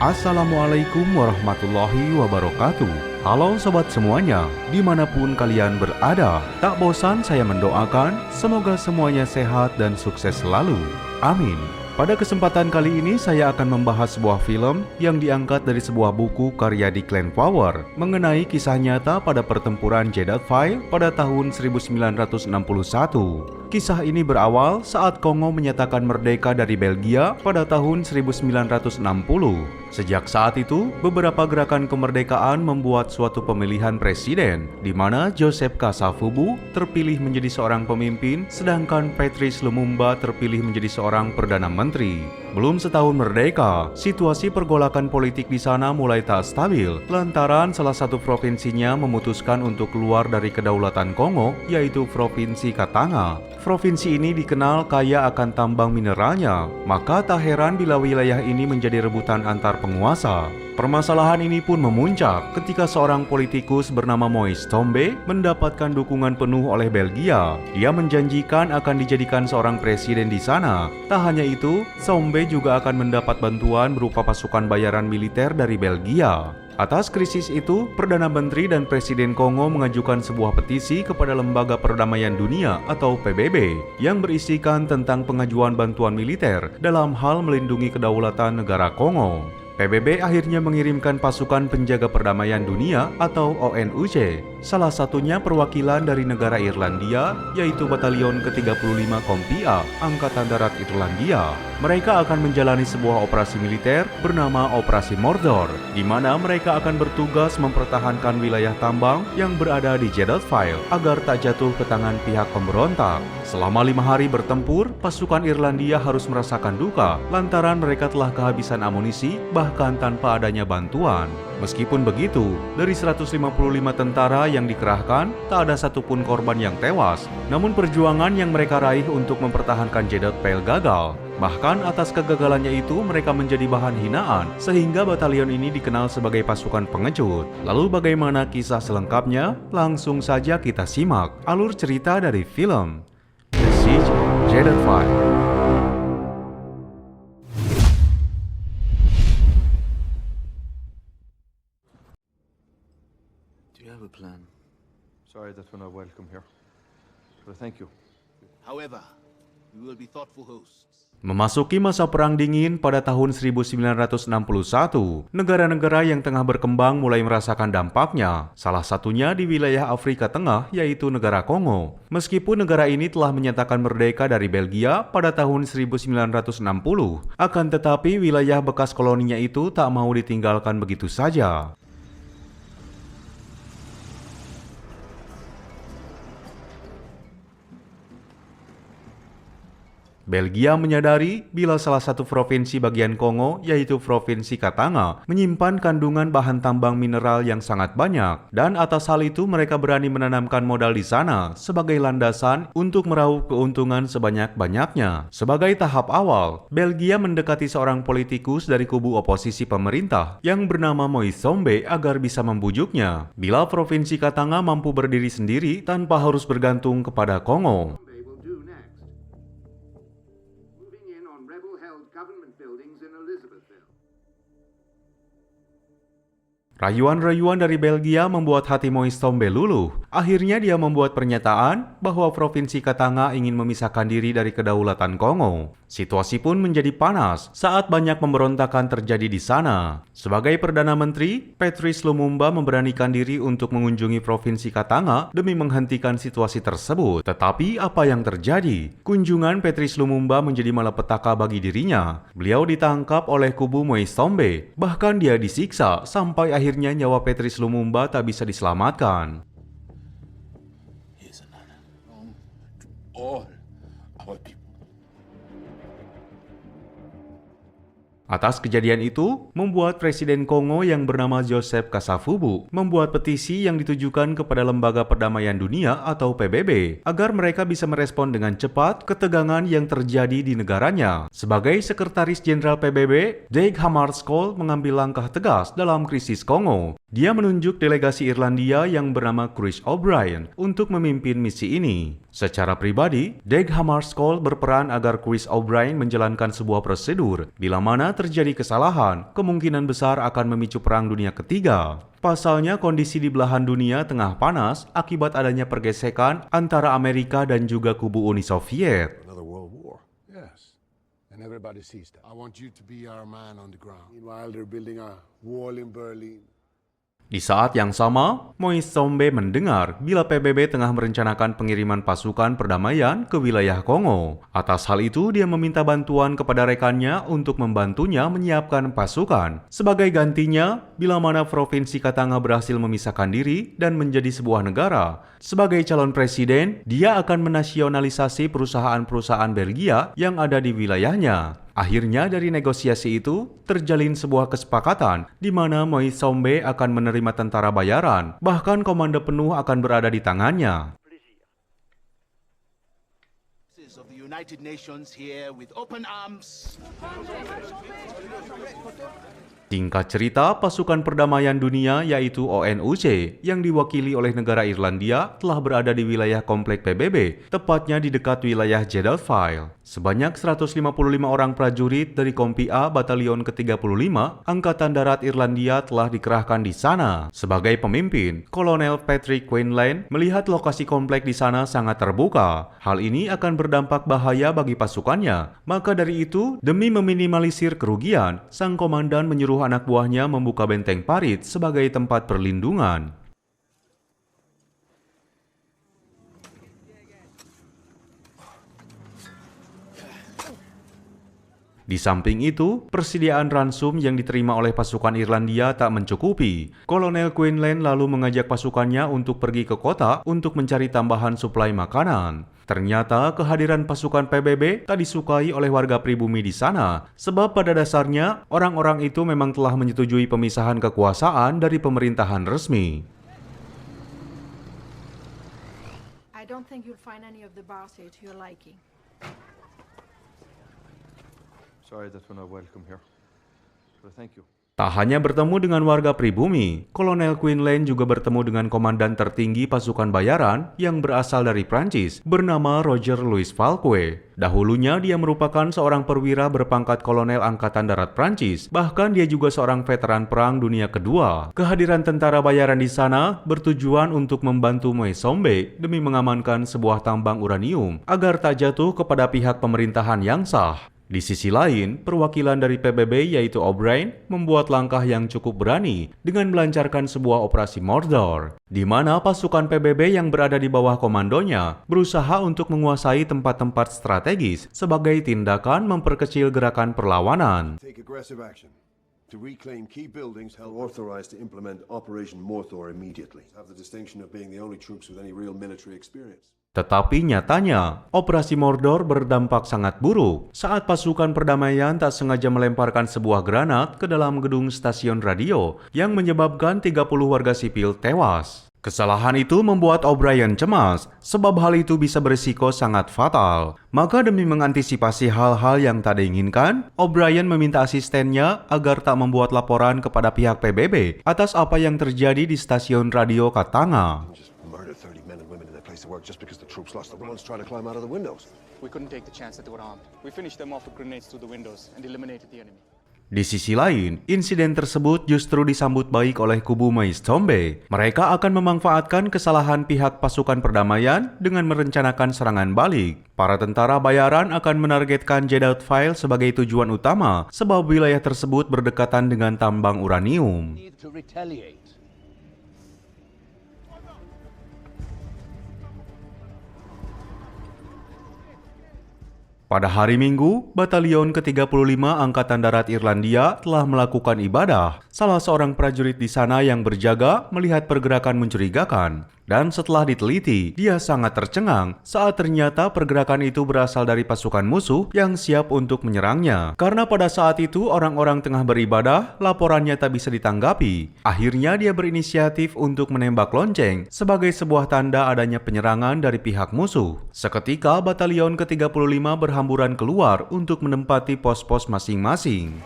Assalamualaikum warahmatullahi wabarakatuh. Halo sobat semuanya, dimanapun kalian berada. Tak bosan saya mendoakan, semoga semuanya sehat dan sukses selalu. Amin. Pada kesempatan kali ini saya akan membahas sebuah film yang diangkat dari sebuah buku karya Declan Power mengenai kisah nyata pada pertempuran Jeddah File pada tahun 1961. Kisah ini berawal saat Kongo menyatakan merdeka dari Belgia pada tahun 1960. Sejak saat itu, beberapa gerakan kemerdekaan membuat suatu pemilihan presiden, di mana Joseph Kasavubu terpilih menjadi seorang pemimpin, sedangkan Patrice Lumumba terpilih menjadi seorang perdana menteri. Belum setahun merdeka, situasi pergolakan politik di sana mulai tak stabil, lantaran salah satu provinsinya memutuskan untuk keluar dari kedaulatan Kongo, yaitu Provinsi Katanga. Provinsi ini dikenal kaya akan tambang mineralnya, maka tak heran bila wilayah ini menjadi rebutan antar penguasa. Permasalahan ini pun memuncak ketika seorang politikus bernama Moise Tshombe mendapatkan dukungan penuh oleh Belgia. Dia menjanjikan akan dijadikan seorang presiden di sana. Tak hanya itu, Tshombe juga akan mendapat bantuan berupa pasukan bayaran militer dari Belgia. Atas krisis itu, Perdana Menteri dan Presiden Kongo mengajukan sebuah petisi kepada Lembaga Perdamaian Dunia atau PBB yang berisikan tentang pengajuan bantuan militer dalam hal melindungi kedaulatan negara Kongo. PBB akhirnya mengirimkan pasukan penjaga perdamaian dunia atau ONUC, salah satunya perwakilan dari negara Irlandia, yaitu Batalion ke-35 Kompia, Angkatan Darat Irlandia. Mereka akan menjalani sebuah operasi militer bernama Operasi Mordor, di mana mereka akan bertugas mempertahankan wilayah tambang yang berada di Jeddah File agar tak jatuh ke tangan pihak pemberontak. Selama 5 hari bertempur, pasukan Irlandia harus merasakan duka lantaran mereka telah kehabisan amunisi bahkan tanpa adanya bantuan. Meskipun begitu, dari 155 tentara yang dikerahkan, tak ada satupun korban yang tewas. Namun perjuangan yang mereka raih untuk mempertahankan Jeddah File gagal. Bahkan atas kegagalannya itu mereka menjadi bahan hinaan, sehingga batalion ini dikenal sebagai pasukan pengecut. Lalu bagaimana kisah selengkapnya? Langsung saja kita simak alur cerita dari film The Siege of Jeddah File. Do you have a plan? Sorry that we're not welcome here, but thank you. However, we will be thoughtful hosts. Memasuki masa Perang Dingin pada tahun 1961, negara-negara yang tengah berkembang mulai merasakan dampaknya, salah satunya di wilayah Afrika Tengah yaitu negara Kongo. Meskipun negara ini telah menyatakan merdeka dari Belgia pada tahun 1960, akan tetapi wilayah bekas koloninya itu tak mau ditinggalkan begitu saja. Belgia menyadari bila salah satu provinsi bagian Kongo, yaitu Provinsi Katanga, menyimpan kandungan bahan tambang mineral yang sangat banyak, dan atas hal itu mereka berani menanamkan modal di sana sebagai landasan untuk meraup keuntungan sebanyak-banyaknya. Sebagai tahap awal, Belgia mendekati seorang politikus dari kubu oposisi pemerintah yang bernama Moise Tshombe agar bisa membujuknya bila Provinsi Katanga mampu berdiri sendiri tanpa harus bergantung kepada Kongo. Rayuan-rayuan dari Belgia membuat hati Moise Tshombe luluh. Akhirnya dia membuat pernyataan bahwa Provinsi Katanga ingin memisahkan diri dari kedaulatan Kongo. Situasi pun menjadi panas saat banyak pemberontakan terjadi di sana. Sebagai Perdana Menteri, Patrice Lumumba memberanikan diri untuk mengunjungi Provinsi Katanga demi menghentikan situasi tersebut. Tetapi apa yang terjadi? Kunjungan Patrice Lumumba menjadi malapetaka bagi dirinya. Beliau ditangkap oleh kubu Moise Tshombe, bahkan dia disiksa sampai akhirnya nyawa Patrice Lumumba tak bisa diselamatkan. Here's another home to all our people. Atas kejadian itu, membuat Presiden Kongo yang bernama Joseph Kasavubu membuat petisi yang ditujukan kepada Lembaga Perdamaian Dunia atau PBB agar mereka bisa merespon dengan cepat ketegangan yang terjadi di negaranya. Sebagai Sekretaris Jenderal PBB, Dag Hammarskjöld mengambil langkah tegas dalam krisis Kongo. Dia menunjuk delegasi Irlandia yang bernama Chris O'Brien untuk memimpin misi ini. Secara pribadi, Dag Hammarskjöld berperan agar Chris O'Brien menjalankan sebuah prosedur. Bila mana terjadi kesalahan, kemungkinan besar akan memicu Perang Dunia Ketiga. Pasalnya, kondisi di belahan dunia tengah panas akibat adanya pergesekan antara Amerika dan juga kubu Uni Soviet. Another world war. Yes. And everybody sees that. I want you to be our man on the ground. Meanwhile, they're building a wall in Berlin. Di saat yang sama, Moise Tshombe mendengar bila PBB tengah merencanakan pengiriman pasukan perdamaian ke wilayah Kongo. Atas hal itu, dia meminta bantuan kepada rekannya untuk membantunya menyiapkan pasukan. Sebagai gantinya, bila mana Provinsi Katanga berhasil memisahkan diri dan menjadi sebuah negara, sebagai calon presiden, dia akan menasionalisasi perusahaan-perusahaan Belgia yang ada di wilayahnya. Akhirnya dari negosiasi itu, terjalin sebuah kesepakatan di mana Moise Tshombe akan menerima tentara bayaran, bahkan komando penuh akan berada di tangannya. Of the United Nations here with open arms. Singkat cerita, pasukan perdamaian dunia yaitu ONUC yang diwakili oleh negara Irlandia telah berada di wilayah komplek PBB, tepatnya di dekat wilayah Jedalfile. Sebanyak 155 orang prajurit dari Kompi A Batalion ke-35 Angkatan Darat Irlandia telah dikerahkan di sana. Sebagai pemimpin, Kolonel Patrick Quinlan melihat lokasi komplek di sana sangat terbuka. Hal ini akan berdampak bahaya bagi pasukannya. Maka dari itu, demi meminimalisir kerugian, sang komandan menyuruh anak buahnya membuka benteng parit sebagai tempat perlindungan. Di samping itu, persediaan ransum yang diterima oleh pasukan Irlandia tak mencukupi. Kolonel Quinlan lalu mengajak pasukannya untuk pergi ke kota untuk mencari tambahan suplai makanan. Ternyata kehadiran pasukan PBB tak disukai oleh warga pribumi di sana, sebab pada dasarnya orang-orang itu memang telah menyetujui pemisahan kekuasaan dari pemerintahan resmi. I don't think you'll find any of the bars here to your liking. Sorry that we're not welcome here. But thank you. Tak hanya bertemu dengan warga pribumi, Kolonel Quinlan juga bertemu dengan komandan tertinggi pasukan bayaran yang berasal dari Prancis, bernama Roger Louis Falque. Dahulunya dia merupakan seorang perwira berpangkat kolonel Angkatan Darat Prancis, bahkan dia juga seorang veteran Perang Dunia Kedua. Kehadiran tentara bayaran di sana bertujuan untuk membantu Moise Tshombe demi mengamankan sebuah tambang uranium agar tak jatuh kepada pihak pemerintahan yang sah. Di sisi lain, perwakilan dari PBB yaitu O'Brien membuat langkah yang cukup berani dengan melancarkan sebuah operasi Mordor, di mana pasukan PBB yang berada di bawah komandonya berusaha untuk menguasai tempat-tempat strategis sebagai tindakan memperkecil gerakan perlawanan. Take aggressive action to reclaim key buildings held authorized to implement Operation Morthor immediately. Have the distinction of being the only troops with any real military experience. Tetapi nyatanya, operasi Mordor berdampak sangat buruk saat pasukan perdamaian tak sengaja melemparkan sebuah granat ke dalam gedung stasiun radio yang menyebabkan 30 warga sipil tewas. Kesalahan itu membuat O'Brien cemas, sebab hal itu bisa berisiko sangat fatal. Maka demi mengantisipasi hal-hal yang tak diinginkan, O'Brien meminta asistennya agar tak membuat laporan kepada pihak PBB atas apa yang terjadi di stasiun radio Katanga. To work just because the troops lost the ones trying to climb out of the windows. We couldn't take the chance that they were armed. We finished them off with grenades through the windows and eliminated the enemy. Di sisi lain, insiden tersebut justru disambut baik oleh kubu Moise Tshombe. Mereka akan memanfaatkan kesalahan pihak pasukan perdamaian dengan merencanakan serangan balik. Para tentara bayaran akan menargetkan Jedalfile sebagai tujuan utama sebab wilayah tersebut berdekatan dengan tambang uranium. Need to retaliate. Pada hari Minggu, Batalion ke-35 Angkatan Darat Irlandia telah melakukan ibadah. Salah seorang prajurit di sana yang berjaga melihat pergerakan mencurigakan. Dan setelah diteliti, dia sangat tercengang saat ternyata pergerakan itu berasal dari pasukan musuh yang siap untuk menyerangnya. Karena pada saat itu orang-orang tengah beribadah, laporannya tak bisa ditanggapi. Akhirnya dia berinisiatif untuk menembak lonceng sebagai sebuah tanda adanya penyerangan dari pihak musuh. Seketika Batalion ke-35 berhamburan keluar untuk menempati pos-pos masing-masing.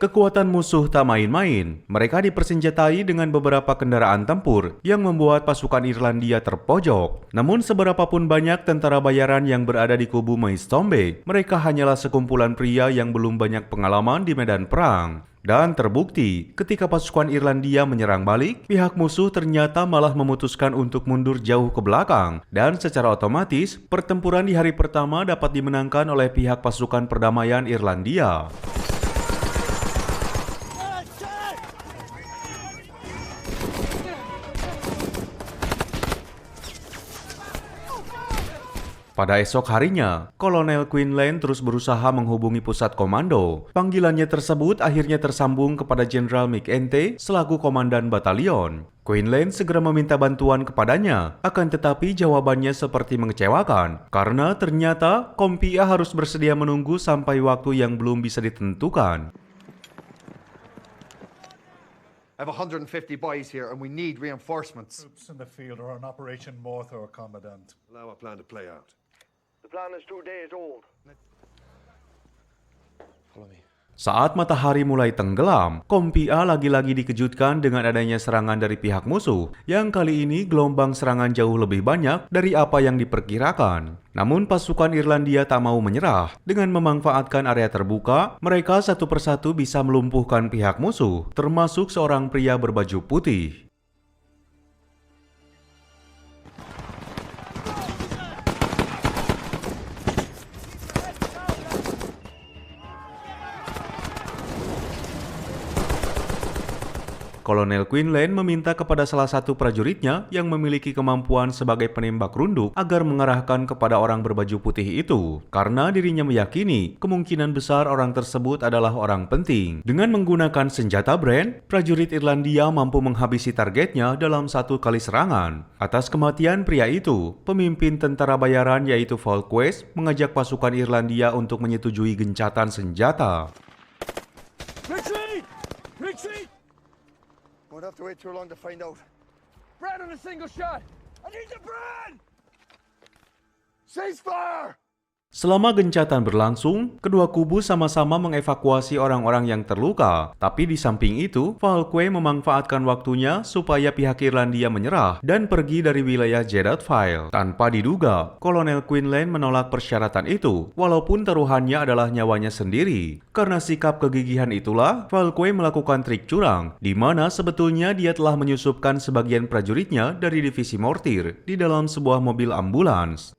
Kekuatan musuh tak main-main. Mereka dipersenjatai dengan beberapa kendaraan tempur yang membuat pasukan Irlandia terpojok. Namun seberapapun banyak tentara bayaran yang berada di kubu Maestombe, mereka hanyalah sekumpulan pria yang belum banyak pengalaman di medan perang. Dan terbukti, ketika pasukan Irlandia menyerang balik, pihak musuh ternyata malah memutuskan untuk mundur jauh ke belakang. Dan secara otomatis, pertempuran di hari pertama dapat dimenangkan oleh pihak pasukan perdamaian Irlandia. Pada esok harinya, Kolonel Quinlan terus berusaha menghubungi pusat komando. Panggilannya tersebut akhirnya tersambung kepada Jenderal McEntee selaku komandan batalion. Quinlan segera meminta bantuan kepadanya, akan tetapi jawabannya seperti mengecewakan, karena ternyata Kompi A harus bersedia menunggu sampai waktu yang belum bisa ditentukan. I have 150 boys here and we need reinforcements. Troops in the field are on Operation Morthor, Commandant. Allow our plan to play out. The plan is 2 days old. Follow me. Saat matahari mulai tenggelam, Kompi A lagi-lagi dikejutkan dengan adanya serangan dari pihak musuh, yang kali ini gelombang serangan jauh lebih banyak dari apa yang diperkirakan. Namun pasukan Irlandia tak mau menyerah. Dengan memanfaatkan area terbuka, mereka satu persatu bisa melumpuhkan pihak musuh, termasuk seorang pria berbaju putih. Kolonel Quinlan meminta kepada salah satu prajuritnya yang memiliki kemampuan sebagai penembak runduk agar mengarahkan kepada orang berbaju putih itu, karena dirinya meyakini kemungkinan besar orang tersebut adalah orang penting. Dengan menggunakan senjata Brand, prajurit Irlandia mampu menghabisi targetnya dalam satu kali serangan. Atas kematian pria itu, pemimpin tentara bayaran yaitu Falkquest mengajak pasukan Irlandia untuk menyetujui gencatan senjata. Retreat! Retreat! Won't have to wait too long to find out. Brand on a single shot! I need the Brand! Ceasefire! Selama gencatan berlangsung, kedua kubu sama-sama mengevakuasi orang-orang yang terluka. Tapi di samping itu, Falkquest memanfaatkan waktunya supaya pihak Irlandia menyerah dan pergi dari wilayah Jeddah. Tanpa diduga, Kolonel Quinlan menolak persyaratan itu, walaupun taruhannya adalah nyawanya sendiri. Karena sikap kegigihan itulah, Falkquest melakukan trik curang, di mana sebetulnya dia telah menyusupkan sebagian prajuritnya dari divisi mortir di dalam sebuah mobil ambulans.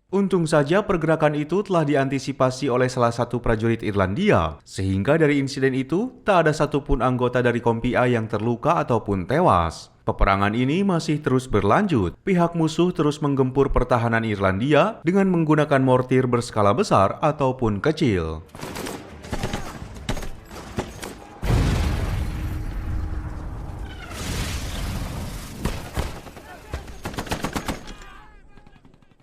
Untung saja pergerakan itu telah diantisipasi oleh salah satu prajurit Irlandia, sehingga dari insiden itu tak ada satupun anggota dari Kompi A yang terluka ataupun tewas. Peperangan ini masih terus berlanjut. Pihak musuh terus menggempur pertahanan Irlandia dengan menggunakan mortir berskala besar ataupun kecil.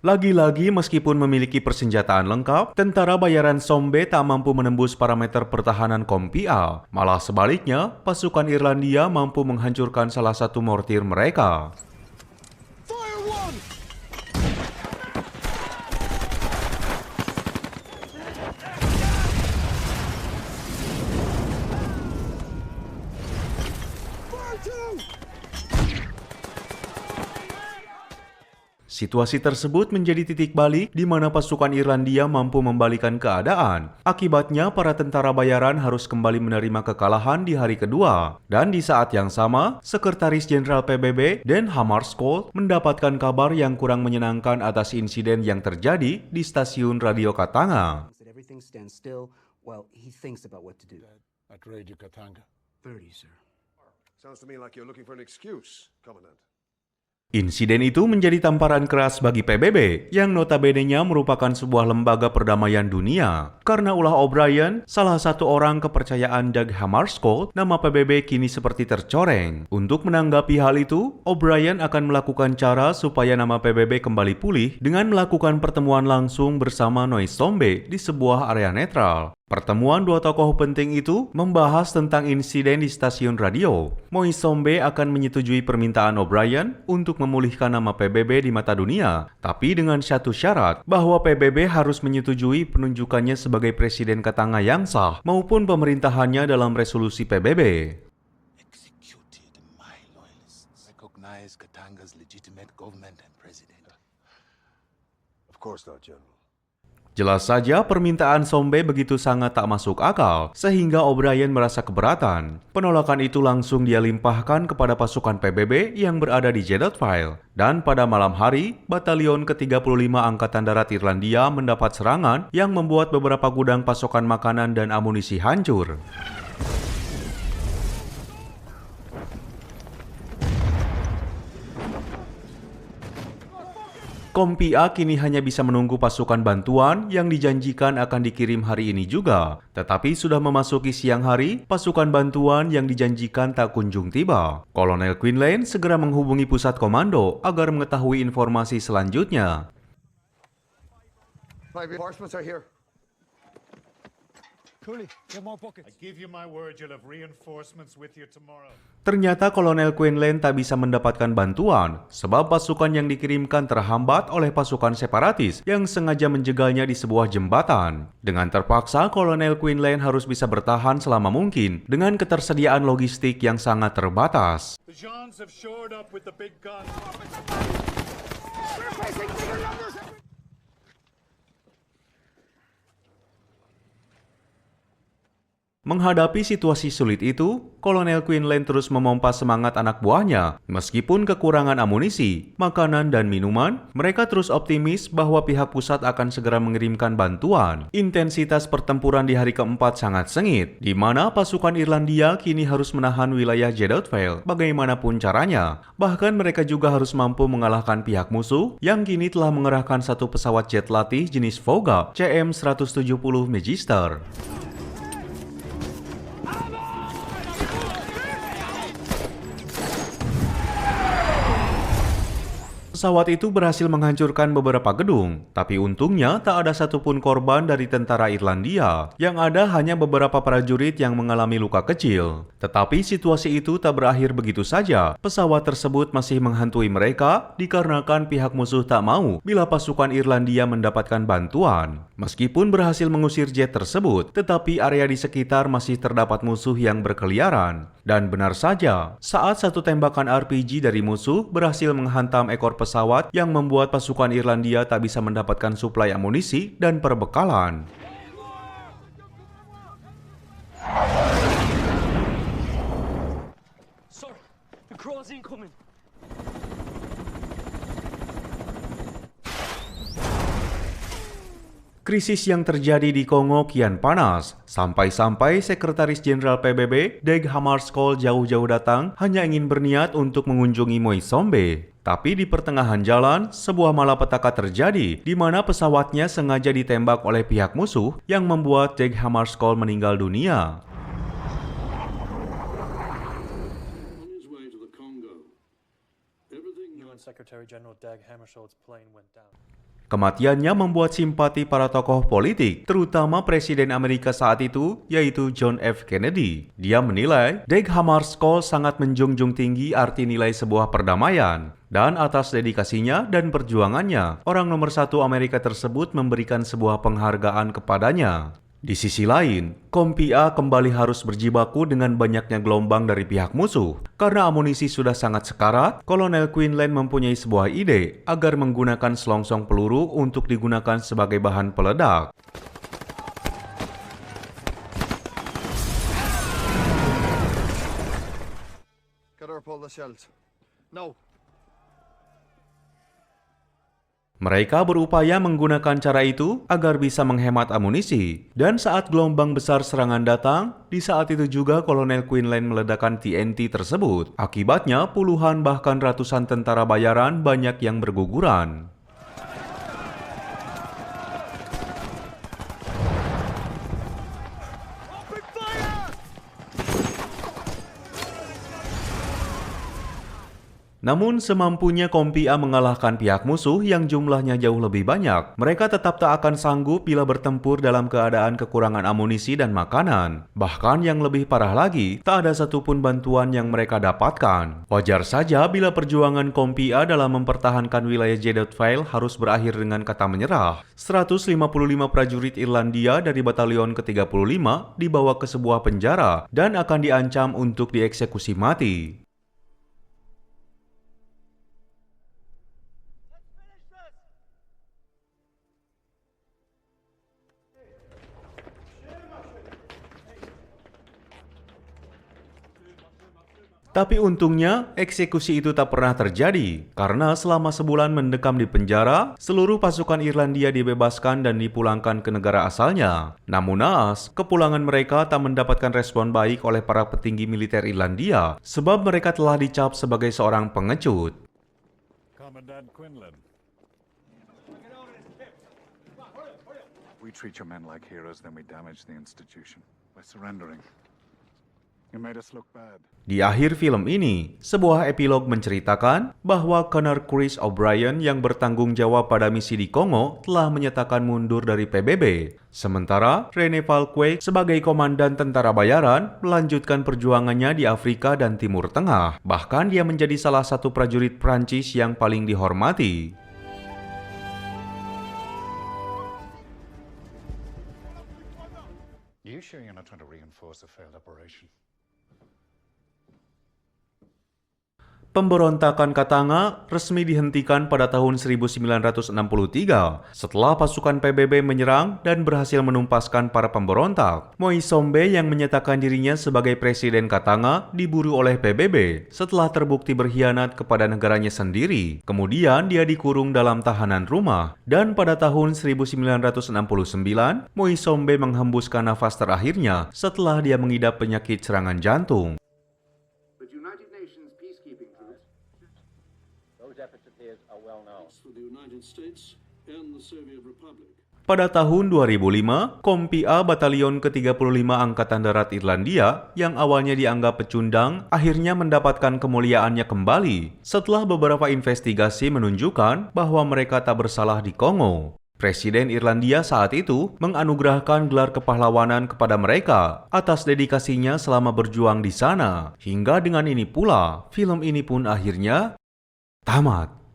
Lagi-lagi meskipun memiliki persenjataan lengkap, tentara bayaran Sombe tak mampu menembus parameter pertahanan Kompi A. Malah sebaliknya, pasukan Irlandia mampu menghancurkan salah satu mortir mereka. Fire one! Fire two! Situasi tersebut menjadi titik balik di mana pasukan Irlandia mampu membalikan keadaan. Akibatnya, para tentara bayaran harus kembali menerima kekalahan di hari kedua. Dan di saat yang sama, Sekretaris Jenderal PBB Dan Hammarskjöld mendapatkan kabar yang kurang menyenangkan atas insiden yang terjadi di stasiun Radio Katanga. Everything stands still while he thinks about what to do. At Radio Katanga. 30, sir. Sounds to me like you're looking for an excuse, Commandant. Insiden itu menjadi tamparan keras bagi PBB, yang notabene-nya merupakan sebuah lembaga perdamaian dunia. Karena ulah O'Brien, salah satu orang kepercayaan Dag Hammarskjöld, nama PBB kini seperti tercoreng. Untuk menanggapi hal itu, O'Brien akan melakukan cara supaya nama PBB kembali pulih dengan melakukan pertemuan langsung bersama Noistombe di sebuah area netral. Pertemuan dua tokoh penting itu membahas tentang insiden di stasiun radio. Moise Sombe akan menyetujui permintaan O'Brien untuk memulihkan nama PBB di mata dunia, tapi dengan satu syarat bahwa PBB harus menyetujui penunjukannya sebagai presiden Katanga yang sah maupun pemerintahannya dalam resolusi PBB. Executed my loyalists. Recognize Katanga's legitimate government and president. Of course not, General. Jelas saja permintaan Sombe begitu sangat tak masuk akal, sehingga O'Brien merasa keberatan. Penolakan itu langsung dia limpahkan kepada pasukan PBB yang berada di Jeddah. Dan pada malam hari, Batalion ke-35 Angkatan Darat Irlandia mendapat serangan yang membuat beberapa gudang pasokan makanan dan amunisi hancur. Kompi A kini hanya bisa menunggu pasukan bantuan yang dijanjikan akan dikirim hari ini juga. Tetapi sudah memasuki siang hari, pasukan bantuan yang dijanjikan tak kunjung tiba. Kolonel Quinlan segera menghubungi pusat komando agar mengetahui informasi selanjutnya. My reinforcements are here. Cooley, get more buckets. I give you my word you'll have reinforcements with you tomorrow. Ternyata Kolonel Quinlan tak bisa mendapatkan bantuan sebab pasukan yang dikirimkan terhambat oleh pasukan separatis yang sengaja menjegalnya di sebuah jembatan. Dengan terpaksa, Kolonel Quinlan harus bisa bertahan selama mungkin dengan ketersediaan logistik yang sangat terbatas. The Jeans have shored up with the big guns. We're facing bigger numbers. Menghadapi situasi sulit itu, Kolonel Quinlan terus memompa semangat anak buahnya. Meskipun kekurangan amunisi, makanan, dan minuman, mereka terus optimis bahwa pihak pusat akan segera mengirimkan bantuan. Intensitas pertempuran di hari keempat sangat sengit, di mana pasukan Irlandia kini harus menahan wilayah Jeddah bagaimanapun caranya. Bahkan mereka juga harus mampu mengalahkan pihak musuh yang kini telah mengerahkan satu pesawat jet latih jenis Voga CM-170 Magister. Pesawat itu berhasil menghancurkan beberapa gedung, tapi untungnya tak ada satupun korban dari tentara Irlandia. Yang ada hanya beberapa prajurit yang mengalami luka kecil. Tetapi situasi itu tak berakhir begitu saja. Pesawat tersebut masih menghantui mereka dikarenakan pihak musuh tak mau bila pasukan Irlandia mendapatkan bantuan. Meskipun berhasil mengusir jet tersebut, tetapi area di sekitar masih terdapat musuh yang berkeliaran. Dan benar saja, saat satu tembakan RPG dari musuh berhasil menghantam ekor pesawat yang membuat pasukan Irlandia tak bisa mendapatkan suplai amunisi dan perbekalan. Sir, the Crows incoming. Krisis yang terjadi di Kongo kian panas, sampai-sampai Sekretaris Jenderal PBB, Dag Hammarskjöld jauh-jauh datang hanya ingin berniat untuk mengunjungi Moise Sombe. Tapi di pertengahan jalan, sebuah malapetaka terjadi di mana pesawatnya sengaja ditembak oleh pihak musuh yang membuat Dag Hammarskjöld meninggal dunia. UN Secretary General Dag Hammarskjöld's plane went down. Kematiannya membuat simpati para tokoh politik, terutama Presiden Amerika saat itu, yaitu John F. Kennedy. Dia menilai Dag Hammarskjöld sangat menjunjung tinggi arti nilai sebuah perdamaian. Dan atas dedikasinya dan perjuangannya, orang nomor satu Amerika tersebut memberikan sebuah penghargaan kepadanya. Di sisi lain, Kompi A kembali harus berjibaku dengan banyaknya gelombang dari pihak musuh. Karena amunisi sudah sangat sekarat, Kolonel Quinlan mempunyai sebuah ide agar menggunakan selongsong peluru untuk digunakan sebagai bahan peledak. Pull the shells. No. Mereka berupaya menggunakan cara itu agar bisa menghemat amunisi. Dan saat gelombang besar serangan datang, di saat itu juga Kolonel Quinlan meledakkan TNT tersebut. Akibatnya puluhan bahkan ratusan tentara bayaran banyak yang berguguran. Namun semampunya Kompi A mengalahkan pihak musuh yang jumlahnya jauh lebih banyak, mereka tetap tak akan sanggup bila bertempur dalam keadaan kekurangan amunisi dan makanan. Bahkan yang lebih parah lagi, tak ada satupun bantuan yang mereka dapatkan. Wajar saja bila perjuangan Kompi A dalam mempertahankan wilayah Jeddah Vale harus berakhir dengan kata menyerah. 155 prajurit Irlandia dari Batalion ke-35 dibawa ke sebuah penjara dan akan diancam untuk dieksekusi mati. Tapi untungnya, eksekusi itu tak pernah terjadi, karena selama sebulan mendekam di penjara, seluruh pasukan Irlandia dibebaskan dan dipulangkan ke negara asalnya. Namun naas, kepulangan mereka tak mendapatkan respon baik oleh para petinggi militer Irlandia, sebab mereka telah dicap sebagai seorang pengecut. Commandant Quinlan. We treat your men like heroes, then we damage the institution by surrendering. You made us look bad. Di akhir film ini, sebuah epilog menceritakan bahwa Connor Chris O'Brien yang bertanggung jawab pada misi di Kongo telah menyatakan mundur dari PBB. Sementara René Falquet sebagai komandan tentara bayaran melanjutkan perjuangannya di Afrika dan Timur Tengah. Bahkan dia menjadi salah satu prajurit Prancis yang paling dihormati. You sure you're not trying to reinforce a failed operation? Pemberontakan Katanga resmi dihentikan pada tahun 1963 setelah pasukan PBB menyerang dan berhasil menumpaskan para pemberontak. Moise Sombe yang menyatakan dirinya sebagai presiden Katanga diburu oleh PBB setelah terbukti berkhianat kepada negaranya sendiri. Kemudian dia dikurung dalam tahanan rumah dan pada tahun 1969 Moise Sombe menghembuskan nafas terakhirnya setelah dia mengidap penyakit serangan jantung. Pada tahun 2005, Kompi A Batalion ke-35 Angkatan Darat Irlandia yang awalnya dianggap pecundang akhirnya mendapatkan kemuliaannya kembali setelah beberapa investigasi menunjukkan bahwa mereka tak bersalah di Kongo. Presiden Irlandia saat itu menganugerahkan gelar kepahlawanan kepada mereka atas dedikasinya selama berjuang di sana. Hingga dengan ini pula, film ini pun akhirnya tamat.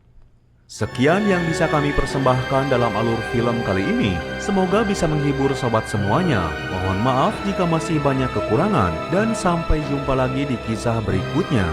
Sekian yang bisa kami persembahkan dalam alur film kali ini. Semoga bisa menghibur sobat semuanya. Mohon maaf jika masih banyak kekurangan dan sampai jumpa lagi di kisah berikutnya.